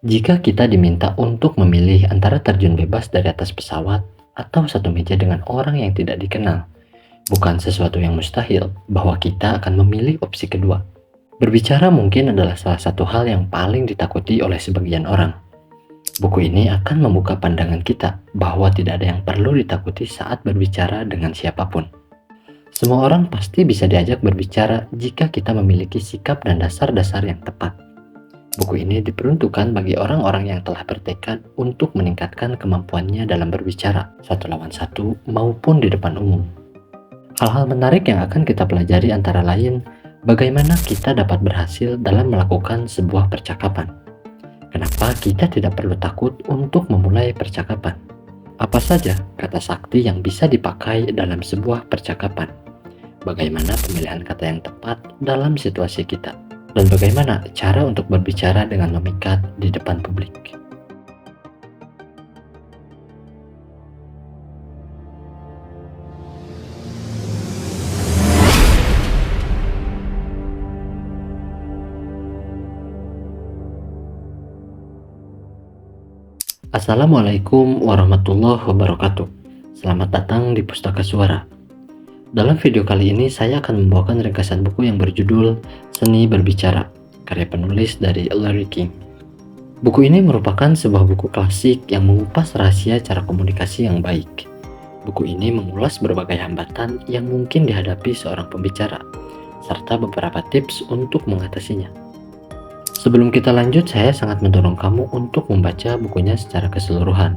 Jika kita diminta untuk memilih antara terjun bebas dari atas pesawat atau satu meja dengan orang yang tidak dikenal, bukan sesuatu yang mustahil bahwa kita akan memilih opsi kedua. Berbicara mungkin adalah salah satu hal yang paling ditakuti oleh sebagian orang. Buku ini akan membuka pandangan kita bahwa tidak ada yang perlu ditakuti saat berbicara dengan siapapun. Semua orang pasti bisa diajak berbicara jika kita memiliki sikap dan dasar-dasar yang tepat. Buku ini diperuntukkan bagi orang-orang yang telah bertekad untuk meningkatkan kemampuannya dalam berbicara satu lawan satu maupun di depan umum. Hal-hal menarik yang akan kita pelajari antara lain, bagaimana kita dapat berhasil dalam melakukan sebuah percakapan. Kenapa kita tidak perlu takut untuk memulai percakapan? Apa saja kata sakti yang bisa dipakai dalam sebuah percakapan? Bagaimana pemilihan kata yang tepat dalam situasi kita? Dan bagaimana cara untuk berbicara dengan memikat di depan publik? Assalamualaikum warahmatullahi wabarakatuh. Selamat datang di Pustaka Suara. Dalam video kali ini saya akan membawakan ringkasan buku yang berjudul Seni Berbicara, karya penulis dari Larry King. Buku ini merupakan sebuah buku klasik yang mengupas rahasia cara komunikasi yang baik. Buku ini mengulas berbagai hambatan yang mungkin dihadapi seorang pembicara, serta beberapa tips untuk mengatasinya. Sebelum kita lanjut, saya sangat mendorong kamu untuk membaca bukunya secara keseluruhan,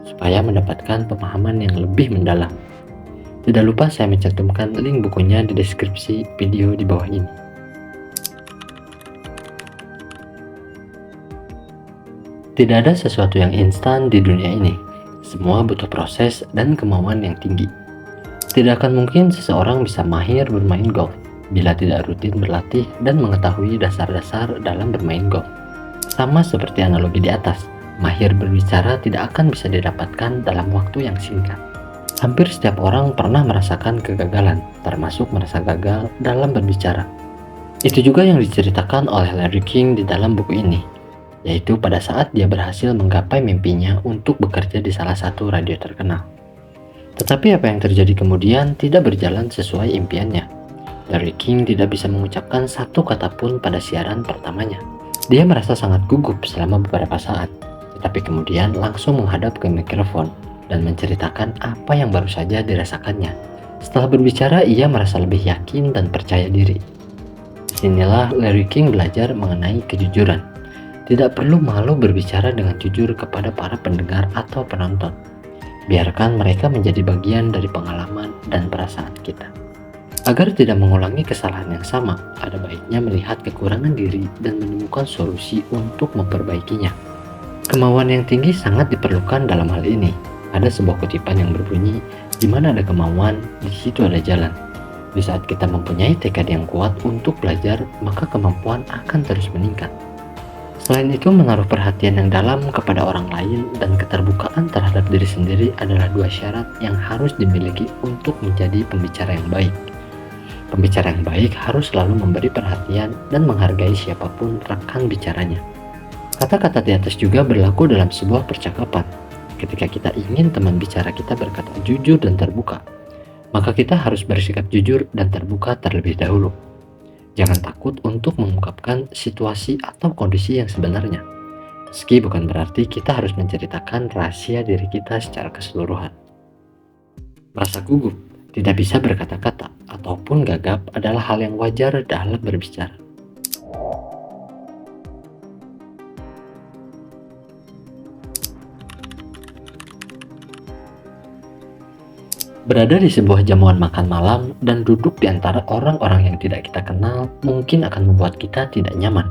supaya mendapatkan pemahaman yang lebih mendalam. Tidak lupa saya mencantumkan link bukunya di deskripsi video di bawah ini. Tidak ada sesuatu yang instan di dunia ini. Semua butuh proses dan kemauan yang tinggi. Tidak akan mungkin seseorang bisa mahir bermain golf bila tidak rutin berlatih dan mengetahui dasar-dasar dalam bermain golf. Sama seperti analogi di atas, mahir berbicara tidak akan bisa didapatkan dalam waktu yang singkat. Hampir setiap orang pernah merasakan kegagalan, termasuk merasa gagal dalam berbicara. Itu juga yang diceritakan oleh Larry King di dalam buku ini, yaitu pada saat dia berhasil menggapai mimpinya untuk bekerja di salah satu radio terkenal. Tetapi apa yang terjadi kemudian tidak berjalan sesuai impiannya. Larry King tidak bisa mengucapkan satu kata pun pada siaran pertamanya. Dia merasa sangat gugup selama beberapa saat, tetapi kemudian langsung menghadap ke mikrofon dan menceritakan apa yang baru saja dirasakannya. Setelah berbicara, ia merasa lebih yakin dan percaya diri. Disinilah Larry King belajar mengenai kejujuran. Tidak perlu malu berbicara dengan jujur kepada para pendengar atau penonton. Biarkan mereka menjadi bagian dari pengalaman dan perasaan kita. Agar tidak mengulangi kesalahan yang sama, ada baiknya melihat kekurangan diri dan menemukan solusi untuk memperbaikinya. Kemauan yang tinggi sangat diperlukan dalam hal ini. Ada sebuah kutipan yang berbunyi, di mana ada kemauan, di situ ada jalan. Di saat kita mempunyai tekad yang kuat untuk belajar, maka kemampuan akan terus meningkat. Selain itu, menaruh perhatian yang dalam kepada orang lain dan keterbukaan terhadap diri sendiri adalah dua syarat yang harus dimiliki untuk menjadi pembicara yang baik. Pembicara yang baik harus selalu memberi perhatian dan menghargai siapapun rekan bicaranya. Kata-kata di atas juga berlaku dalam sebuah percakapan. Ketika kita ingin teman bicara kita berkata jujur dan terbuka, maka kita harus bersikap jujur dan terbuka terlebih dahulu. Jangan takut untuk mengungkapkan situasi atau kondisi yang sebenarnya. Meski bukan berarti kita harus menceritakan rahasia diri kita secara keseluruhan. Merasa gugup, tidak bisa berkata-kata, ataupun gagap adalah hal yang wajar dalam berbicara. Berada di sebuah jamuan makan malam dan duduk di antara orang-orang yang tidak kita kenal mungkin akan membuat kita tidak nyaman.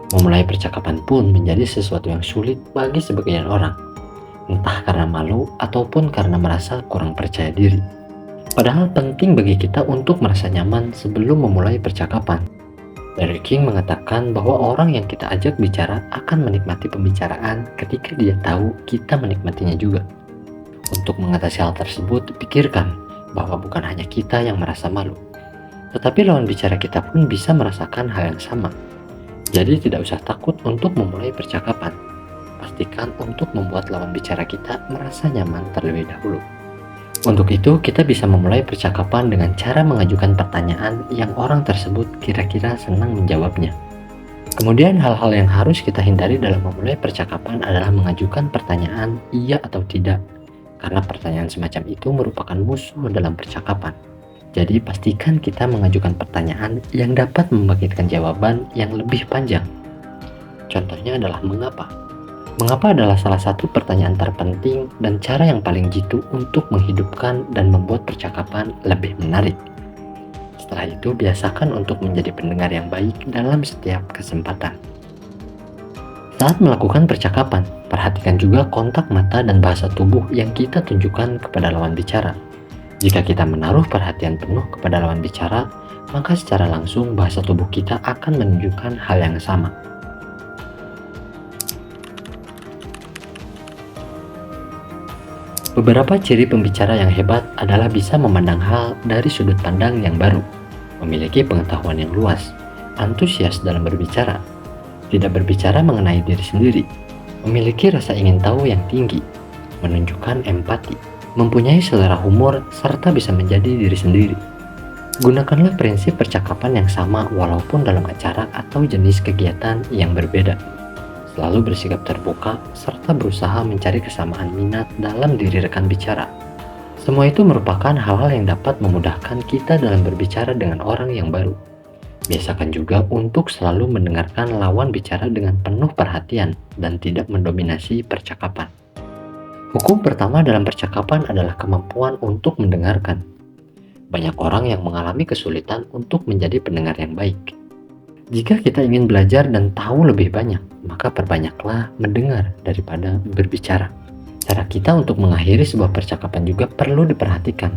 Memulai percakapan pun menjadi sesuatu yang sulit bagi sebagian orang, entah karena malu ataupun karena merasa kurang percaya diri. Padahal penting bagi kita untuk merasa nyaman sebelum memulai percakapan. Larry King mengatakan bahwa orang yang kita ajak bicara akan menikmati pembicaraan ketika dia tahu kita menikmatinya juga. Untuk mengatasi hal tersebut, pikirkan bahwa bukan hanya kita yang merasa malu, tetapi lawan bicara kita pun bisa merasakan hal yang sama. Jadi tidak usah takut untuk memulai percakapan. Pastikan untuk membuat lawan bicara kita merasa nyaman terlebih dahulu. Untuk itu, kita bisa memulai percakapan dengan cara mengajukan pertanyaan yang orang tersebut kira-kira senang menjawabnya. Kemudian hal-hal yang harus kita hindari dalam memulai percakapan adalah mengajukan pertanyaan iya atau tidak, karena pertanyaan semacam itu merupakan musuh dalam percakapan. Jadi pastikan kita mengajukan pertanyaan yang dapat membangkitkan jawaban yang lebih panjang. Contohnya adalah mengapa. Mengapa adalah salah satu pertanyaan terpenting dan cara yang paling jitu untuk menghidupkan dan membuat percakapan lebih menarik. Setelah itu, biasakan untuk menjadi pendengar yang baik dalam setiap kesempatan. Saat melakukan percakapan, perhatikan juga kontak mata dan bahasa tubuh yang kita tunjukkan kepada lawan bicara. Jika kita menaruh perhatian penuh kepada lawan bicara, maka secara langsung bahasa tubuh kita akan menunjukkan hal yang sama. Beberapa ciri pembicara yang hebat adalah bisa memandang hal dari sudut pandang yang baru, memiliki pengetahuan yang luas, antusias dalam berbicara, tidak berbicara mengenai diri sendiri, memiliki rasa ingin tahu yang tinggi, menunjukkan empati, mempunyai selera humor, serta bisa menjadi diri sendiri. Gunakanlah prinsip percakapan yang sama walaupun dalam acara atau jenis kegiatan yang berbeda. Selalu bersikap terbuka, serta berusaha mencari kesamaan minat dalam diri rekan bicara. Semua itu merupakan hal-hal yang dapat memudahkan kita dalam berbicara dengan orang yang baru. Biasakan juga untuk selalu mendengarkan lawan bicara dengan penuh perhatian dan tidak mendominasi percakapan. Hukum pertama dalam percakapan adalah kemampuan untuk mendengarkan. Banyak orang yang mengalami kesulitan untuk menjadi pendengar yang baik. Jika kita ingin belajar dan tahu lebih banyak, maka perbanyaklah mendengar daripada berbicara. Cara kita untuk mengakhiri sebuah percakapan juga perlu diperhatikan.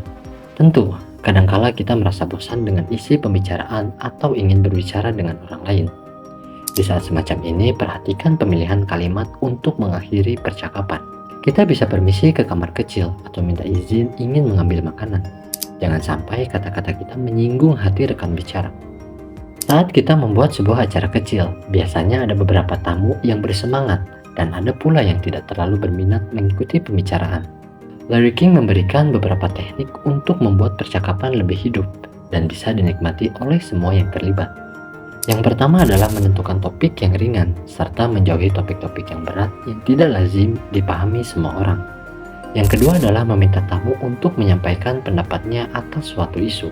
Tentu, kadangkala kita merasa bosan dengan isi pembicaraan atau ingin berbicara dengan orang lain. Di saat semacam ini, perhatikan pemilihan kalimat untuk mengakhiri percakapan. Kita bisa permisi ke kamar kecil atau minta izin ingin mengambil makanan. Jangan sampai kata-kata kita menyinggung hati rekan bicara. Saat kita membuat sebuah acara kecil, biasanya ada beberapa tamu yang bersemangat dan ada pula yang tidak terlalu berminat mengikuti pembicaraan. Larry King memberikan beberapa teknik untuk membuat percakapan lebih hidup dan bisa dinikmati oleh semua yang terlibat. Yang pertama adalah menentukan topik yang ringan serta menjauhi topik-topik yang berat yang tidak lazim dipahami semua orang. Yang kedua adalah meminta tamu untuk menyampaikan pendapatnya atas suatu isu.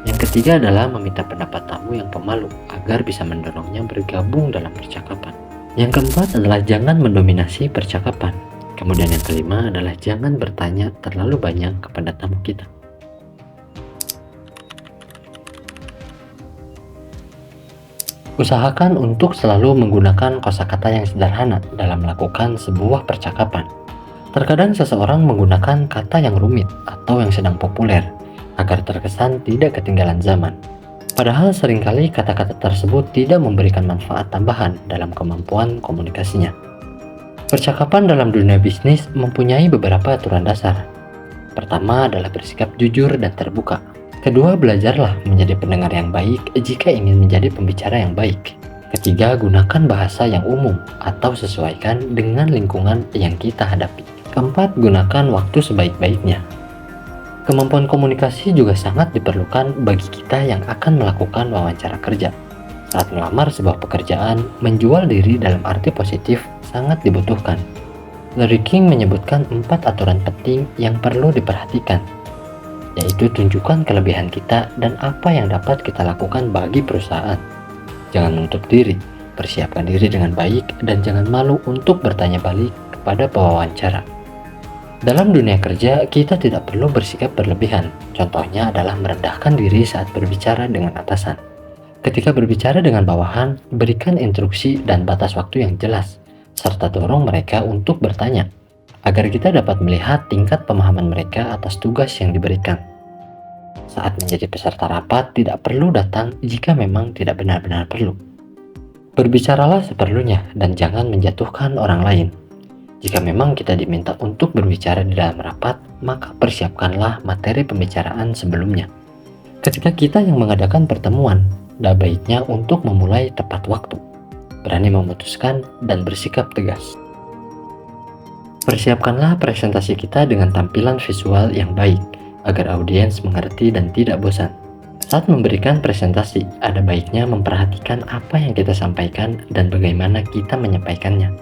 Yang ketiga adalah meminta pendapat tamu yang pemalu agar bisa mendorongnya bergabung dalam percakapan. Yang keempat adalah jangan mendominasi percakapan. Kemudian yang kelima adalah jangan bertanya terlalu banyak kepada tamu kita. Usahakan untuk selalu menggunakan kosakata yang sederhana dalam melakukan sebuah percakapan. Terkadang seseorang menggunakan kata yang rumit atau yang sedang populer agar terkesan tidak ketinggalan zaman. Padahal seringkali kata-kata tersebut tidak memberikan manfaat tambahan dalam kemampuan komunikasinya. Percakapan dalam dunia bisnis mempunyai beberapa aturan dasar. Pertama adalah bersikap jujur dan terbuka. Kedua, belajarlah menjadi pendengar yang baik jika ingin menjadi pembicara yang baik. Ketiga, gunakan bahasa yang umum atau sesuaikan dengan lingkungan yang kita hadapi. Keempat, gunakan waktu sebaik-baiknya. Kemampuan komunikasi juga sangat diperlukan bagi kita yang akan melakukan wawancara kerja. Saat melamar sebuah pekerjaan, menjual diri dalam arti positif sangat dibutuhkan. Larry King menyebutkan 4 aturan penting yang perlu diperhatikan, yaitu tunjukkan kelebihan kita dan apa yang dapat kita lakukan bagi perusahaan. Jangan menutup diri, persiapkan diri dengan baik, dan jangan malu untuk bertanya balik kepada pewawancara. Dalam dunia kerja, kita tidak perlu bersikap berlebihan. Contohnya adalah merendahkan diri saat berbicara dengan atasan. Ketika berbicara dengan bawahan, berikan instruksi dan batas waktu yang jelas, serta dorong mereka untuk bertanya, agar kita dapat melihat tingkat pemahaman mereka atas tugas yang diberikan. Saat menjadi peserta rapat, tidak perlu datang jika memang tidak benar-benar perlu. Berbicaralah seperlunya dan jangan menjatuhkan orang lain. Jika memang kita diminta untuk berbicara di dalam rapat, maka persiapkanlah materi pembicaraan sebelumnya. Ketika kita yang mengadakan pertemuan, ada baiknya untuk memulai tepat waktu. berani memutuskan, dan bersikap tegas. Persiapkanlah presentasi kita dengan tampilan visual yang baik, agar audiens mengerti dan tidak bosan. Saat memberikan presentasi, ada baiknya memperhatikan apa yang kita sampaikan dan bagaimana kita menyampaikannya.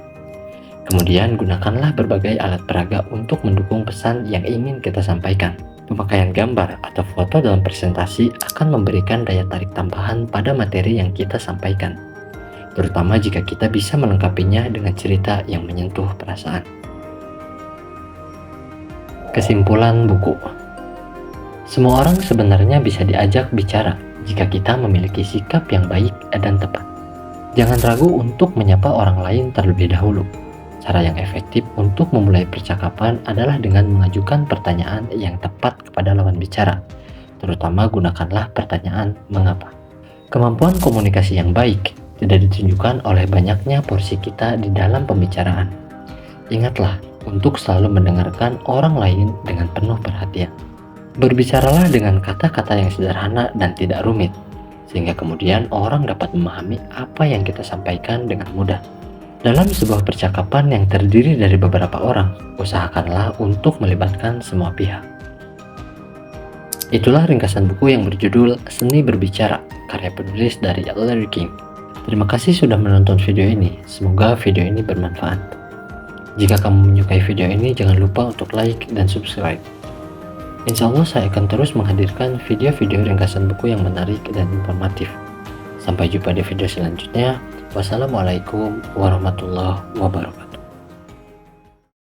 Kemudian gunakanlah berbagai alat peraga untuk mendukung pesan yang ingin kita sampaikan. Pemakaian gambar atau foto dalam presentasi akan memberikan daya tarik tambahan pada materi yang kita sampaikan, terutama jika kita bisa melengkapinya dengan cerita yang menyentuh perasaan. Kesimpulan buku. Semua orang sebenarnya bisa diajak bicara jika kita memiliki sikap yang baik dan tepat. Jangan ragu untuk menyapa orang lain terlebih dahulu. Cara yang efektif untuk memulai percakapan adalah dengan mengajukan pertanyaan yang tepat kepada lawan bicara. Terutama gunakanlah pertanyaan mengapa. Kemampuan komunikasi yang baik tidak ditunjukkan oleh banyaknya porsi kita di dalam pembicaraan. Ingatlah untuk selalu mendengarkan orang lain dengan penuh perhatian. Berbicaralah dengan kata-kata yang sederhana dan tidak rumit, sehingga kemudian orang dapat memahami apa yang kita sampaikan dengan mudah. Dalam sebuah percakapan yang terdiri dari beberapa orang, usahakanlah untuk melibatkan semua pihak. Itulah ringkasan buku yang berjudul Seni Berbicara, karya penulis dari Larry King. Terima kasih sudah menonton video ini, semoga video ini bermanfaat. Jika kamu menyukai video ini, jangan lupa untuk like dan subscribe. Insya Allah saya akan terus menghadirkan video-video ringkasan buku yang menarik dan informatif. Sampai jumpa di video selanjutnya. Wassalamualaikum warahmatullahi wabarakatuh.